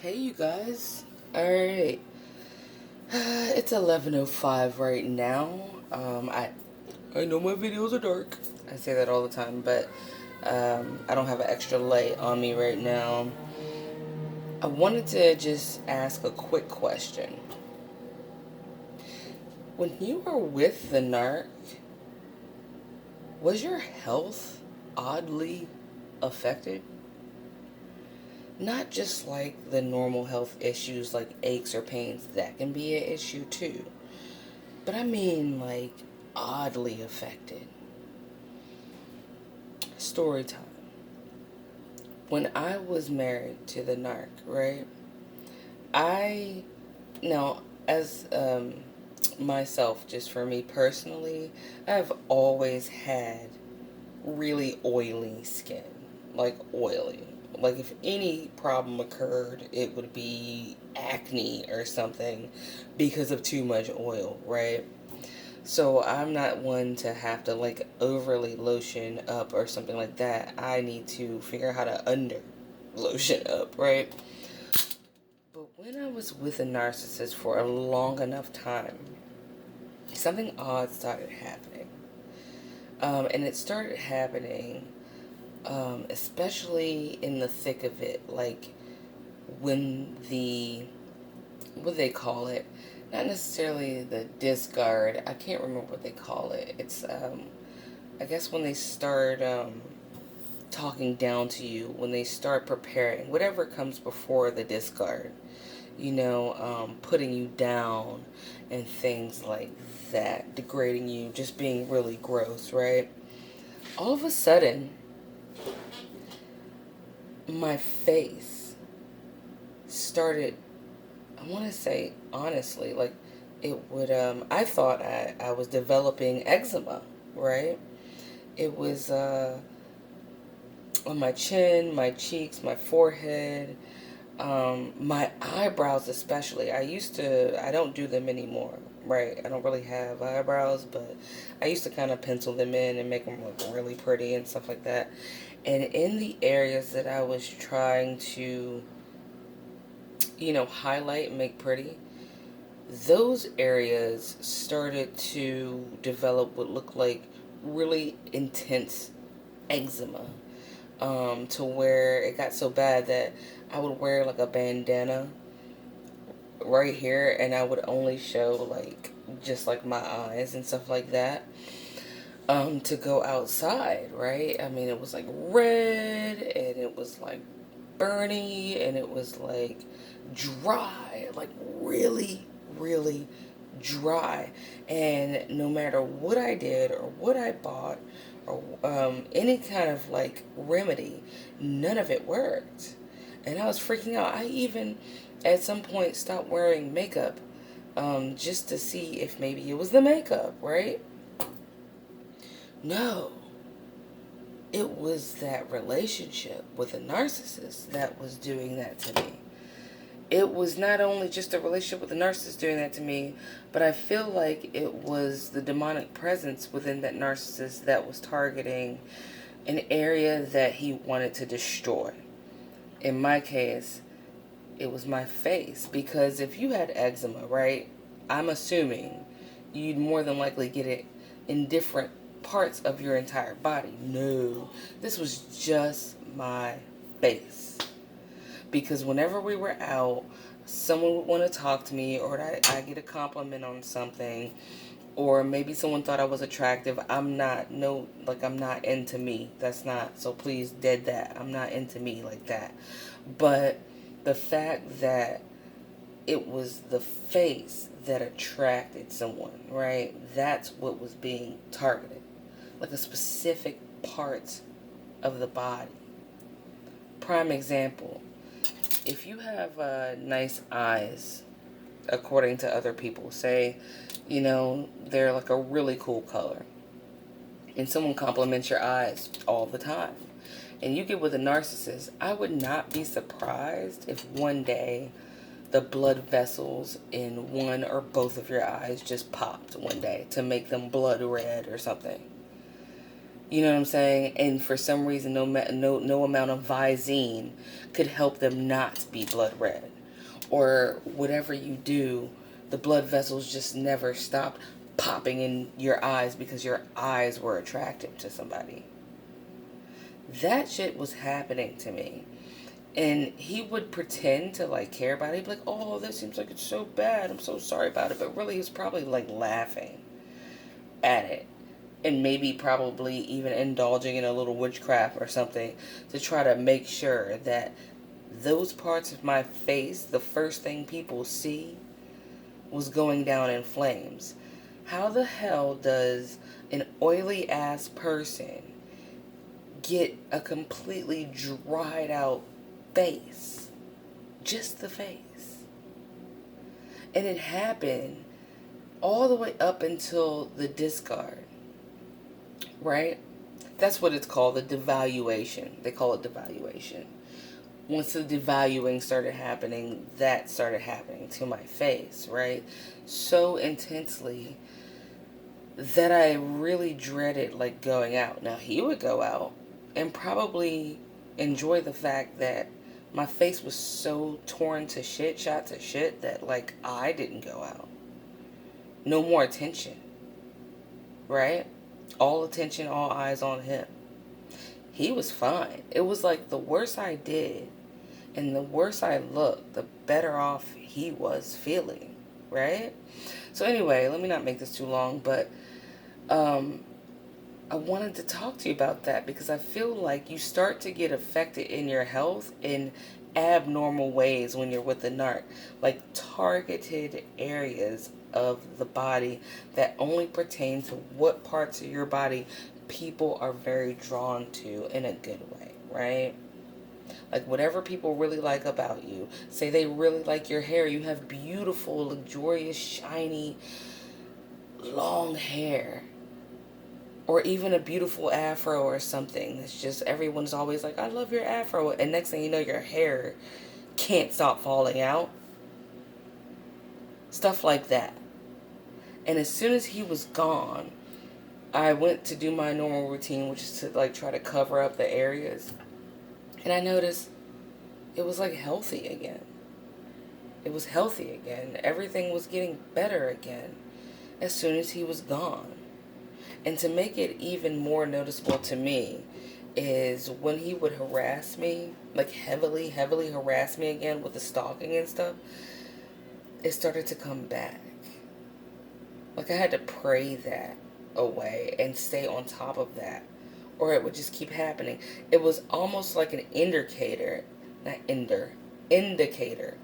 Hey you guys. Alright. It's 11:05 right now. I know my videos are dark. I say that all the time, but I don't have an extra light on me right now. I wanted to just ask a quick question. When you were with the narc, was your health oddly affected? Not just like the normal health issues like aches or pains, that can be an issue too. But I mean like oddly affected. Story time. When I was married to the narc, right? I, now, as myself, just for me personally, I've always had really oily skin. Like oily. Like if any problem occurred, it would be acne or something because of too much oil, right? So I'm not one to have to like overly lotion up or something like that. I need to figure out how to under lotion up, right? But when I was with a narcissist for a long enough time, something odd started happening. And it started happening especially in the thick of it, like when what do they call it? Not necessarily the discard. I can't remember what they call it. It's I guess when they start talking down to you, when they start preparing whatever comes before the discard, putting you down and things like that, degrading you, just being really gross, right? All of a sudden, my face started, I want to say honestly, like it would, I thought I was developing eczema, right? It was on my chin, my cheeks, my forehead, my eyebrows especially. I don't do them anymore, right? I don't really have eyebrows, but I used to kind of pencil them in and make them look really pretty and stuff like that. And in the areas that I was trying to, highlight and make pretty, those areas started to develop what looked like really intense eczema, to where it got so bad that I would wear like a bandana right here and I would only show like just like my eyes and stuff like that, to go outside, right? I mean, it was like red and it was like burny and it was like dry, like really, really dry. And no matter what I did or what I bought or any kind of like remedy, none of it worked. And I was freaking out. I even at some point stopped wearing makeup, just to see if maybe it was the makeup, right? No, it was that relationship with a narcissist that was doing that to me. It was not only just a relationship with a narcissist doing that to me, but I feel like it was the demonic presence within that narcissist that was targeting an area that he wanted to destroy. In my case, it was my face. Because if you had eczema, right, I'm assuming you'd more than likely get it in different parts of your entire body. No, this was just my face. Because whenever we were out, someone would want to talk to me, or I get a compliment on something, or maybe someone thought I was attractive. I'm not into me. That's not, so please dead that. I'm not into me like that. But the fact that it was the face that attracted someone, right? That's what was being targeted. Like a specific part of the body. Prime example. If you have nice eyes, according to other people, say, they're like a really cool color, and someone compliments your eyes all the time, and you get with a narcissist, I would not be surprised if one day the blood vessels in one or both of your eyes just popped one day to make them blood red or something. You know what I'm saying? And for some reason, no amount of Visine could help them not be blood red. or whatever you do, the blood vessels just never stopped popping in your eyes because your eyes were attractive to somebody. That shit was happening to me. And he would pretend to like care about it. He'd be like, oh, that seems like it's so bad. I'm so sorry about it. But really, he was probably like laughing at it. And maybe probably even indulging in a little witchcraft or something to try to make sure that those parts of my face, the first thing people see, was going down in flames. How the hell does an oily ass person get a completely dried out face? Just the face. And it happened all the way up until the discard. Right? That's what it's called, the devaluation. They call it devaluation. Once the devaluing started happening, that started happening to my face, right? So intensely that I really dreaded like going out. Now he would go out and probably enjoy the fact that my face was so torn to shit, shot to shit, that like I didn't go out. No more attention, right? All attention, all eyes on him. He was fine. It was like the worse I did and the worse I looked, the better off he was feeling, right? So anyway, let me not make this too long, but I wanted to talk to you about that because I feel like you start to get affected in your health in abnormal ways when you're with the narc, like targeted areas of the body that only pertain to what parts of your body people are very drawn to in a good way, right? Like whatever people really like about you. Say they really like your hair. You have beautiful, luxurious, shiny, long hair. Or even a beautiful afro or something. It's just everyone's always like, I love your afro. And next thing you know, your hair can't stop falling out. Stuff like that. And as soon as he was gone, I went to do my normal routine, which is to like try to cover up the areas. And I noticed it was like healthy again. It was healthy again. Everything was getting better again as soon as he was gone. And to make it even more noticeable to me is when he would harass me, like heavily harass me again with the stalking and stuff, it started to come back. Like I had to pray that away and stay on top of that, or it would just keep happening. It was almost like an indicator, indicator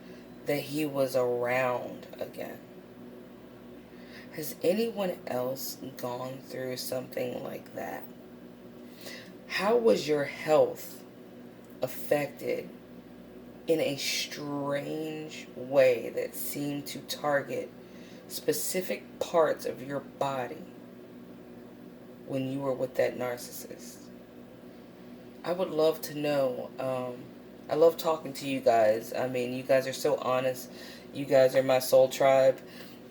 that he was around again. Has anyone else gone through something like that? How was your health affected in a strange way that seemed to target specific parts of your body when you were with that narcissist? I would love to know. I love talking to you guys. I mean, you guys are so honest. You guys are my soul tribe.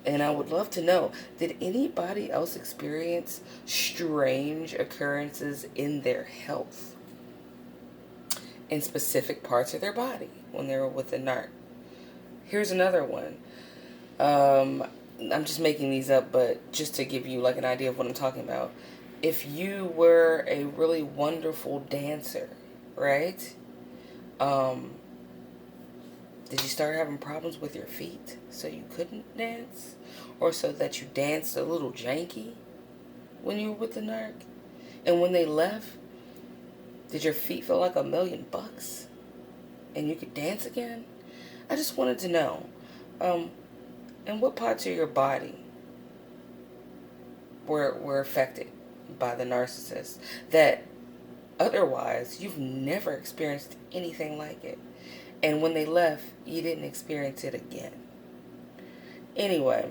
And I would love to know, did anybody else experience strange occurrences in their health in specific parts of their body when they were with the narc? Here's another one. I'm just making these up, but just to give you like an idea of what I'm talking about. If you were a really wonderful dancer, right? Did you start having problems with your feet so you couldn't dance? Or so that you danced a little janky when you were with the narc? And when they left, did your feet feel like $1,000,000 and you could dance again? I just wanted to know, and what parts of your body were affected by the narcissist that otherwise you've never experienced anything like it? And when they left, you didn't experience it again. Anyway,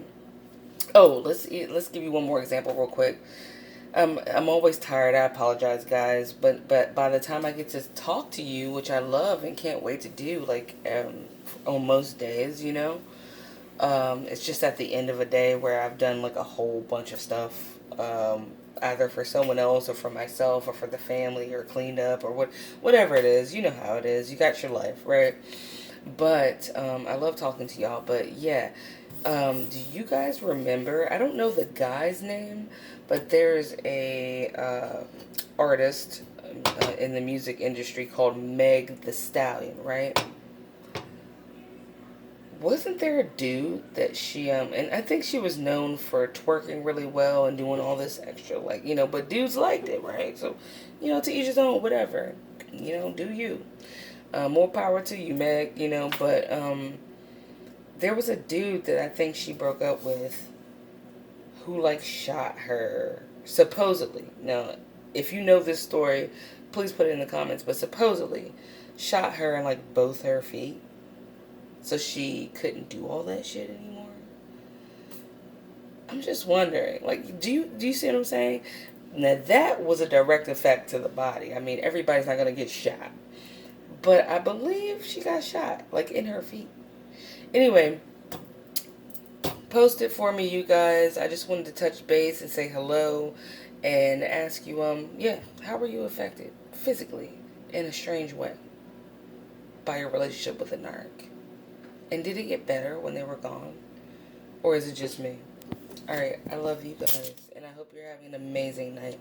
let's give you one more example real quick. I'm always tired. I apologize, guys, but by the time I get to talk to you, which I love and can't wait to do, like on most days, you know, it's just at the end of a day where I've done like a whole bunch of stuff, either for someone else or for myself or for the family or cleaned up or whatever it is. You know how it is. You got your life, right? But I love talking to y'all. But yeah, do you guys remember? I don't know the guy's name, but there's a artist in the music industry called Meg the Stallion, right? Wasn't there a dude that she and I think she was known for twerking really well and doing all this extra, like, but dudes liked it, right? So, to each his own, whatever. Do you. More power to you, Meg, but there was a dude that I think she broke up with who like shot her supposedly. Now, if you know this story, please put it in the comments, but supposedly shot her in like both her feet so she couldn't do all that shit anymore. I'm just wondering, like, do you see what I'm saying? Now that was a direct effect to the body. I mean, everybody's not gonna get shot, but I believe she got shot, like in her feet. Anyway, post it for me, you guys. I just wanted to touch base and say hello, and ask you, yeah, how were you affected physically in a strange way by your relationship with a narc? And did it get better when they were gone? Or is it just me? Alright, I love you guys. And I hope you're having an amazing night.